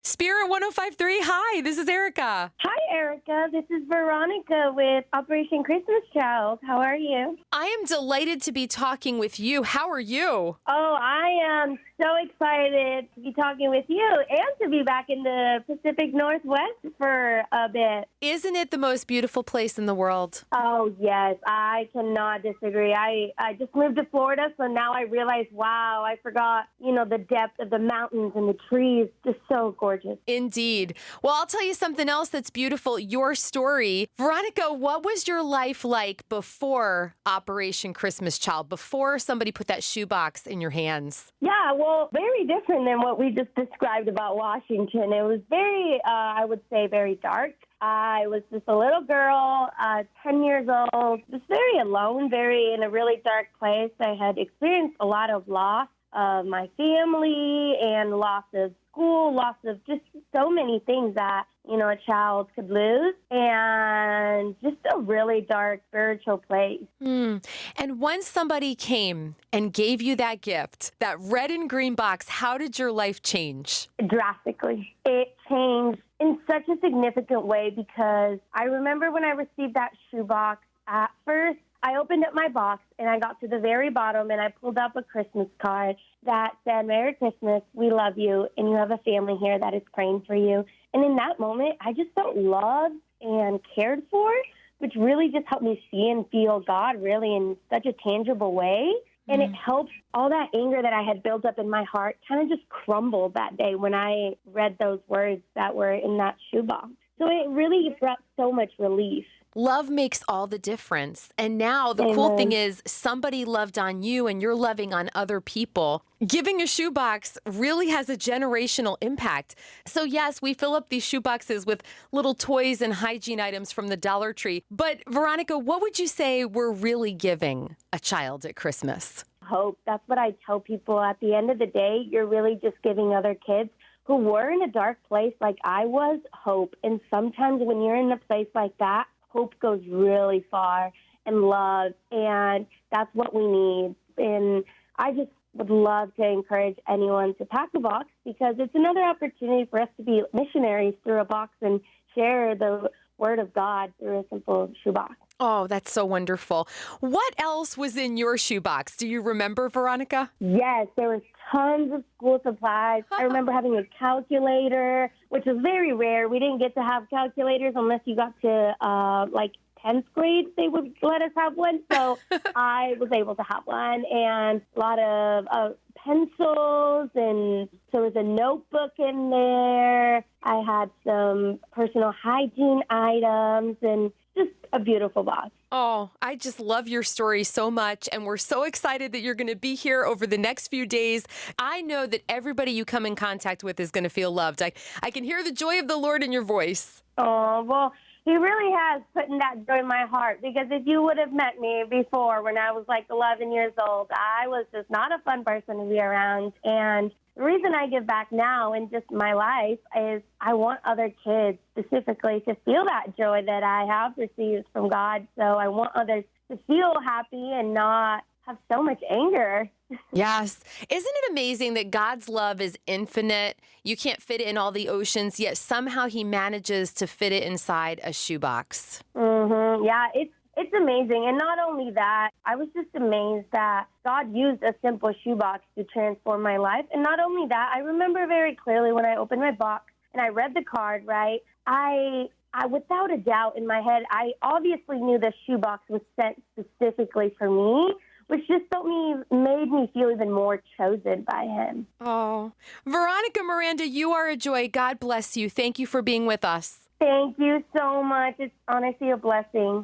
Spirit 1053. Hi, this is Erica. Hi, Erica. This is Veronica with Operation Christmas Child. How are you? I am delighted to be talking with you. How are you? Oh, I am so excited to be talking with you and to be back in the Pacific Northwest for a bit. Isn't it the most beautiful place in the world? Oh, yes. I cannot disagree. I just moved to Florida, so now I realize, wow, I forgot, the depth of the mountains and the trees. Just so gorgeous. Indeed. Well, I'll tell you something else that's beautiful. Your story. Veronica, what was your life like before Operation Christmas Child, before somebody put that shoebox in your hands? Yeah, well, very different than what we just described about Washington. It was very, I would say, very dark. I was just a little girl, 10 years old, just very alone, very in a really dark place. I had experienced a lot of loss of my family and loss of school, loss of just so many things that, a child could lose, and just a really dark spiritual place. And when somebody came and gave you that gift, that red and green box, how did your life change? Drastically. It changed in such a significant way because I remember when I received that shoebox, at first, I opened up my box and I got to the very bottom and I pulled up a Christmas card that said, "Merry Christmas, we love you, and you have a family here that is praying for you." And in that moment, I just felt loved and cared for, which really just helped me see and feel God really in such a tangible way. And it helped all that anger that I had built up in my heart kind of just crumble that day when I read those words that were in that shoebox. So it really brought so much relief. Love makes all the difference. And now the cool thing is somebody loved on you and you're loving on other people. Giving a shoebox really has a generational impact. So yes, we fill up these shoeboxes with little toys and hygiene items from the Dollar Tree. But Veronica, what would you say we're really giving a child at Christmas? Hope. That's what I tell people. At the end of the day, you're really just giving other kids who were in a dark place like I was, hope. And sometimes when you're in a place like that, hope goes really far, and love, and that's what we need. And I just would love to encourage anyone to pack a box because it's another opportunity for us to be missionaries through a box and share the word of God through a simple shoebox. Oh, that's so wonderful. What else was in your shoebox? Do you remember, Veronica? Yes, there was tons of school supplies. I remember having a calculator, which was very rare. We didn't get to have calculators unless you got to 10th grade. They would let us have one. So I was able to have one, and a lot of pencils, and there was a notebook in there. I had some personal hygiene items, and just a beautiful box. Oh, I just love your story so much, and we're so excited that you're going to be here over the next few days. I know that everybody you come in contact with is going to feel loved. I can hear the joy of the Lord in your voice. Oh, well, He really has put in that joy in my heart, because if you would have met me before when I was like 11 years old, I was just not a fun person to be around. And the reason I give back now in just my life is I want other kids specifically to feel that joy that I have received from God. So I want others to feel happy and not have so much anger. Yes. Isn't it amazing that God's love is infinite? You can't fit it in all the oceans, yet somehow He manages to fit it inside a shoebox. Mm-hmm. Yeah, it's amazing. And not only that, I was just amazed that God used a simple shoebox to transform my life. And not only that, I remember very clearly when I opened my box and I read the card, right, I without a doubt in my head, I obviously knew the shoebox was sent specifically for me, which just made me feel even more chosen by Him. Oh, Veronica Miranda, you are a joy. God bless you. Thank you for being with us. Thank you so much. It's honestly a blessing.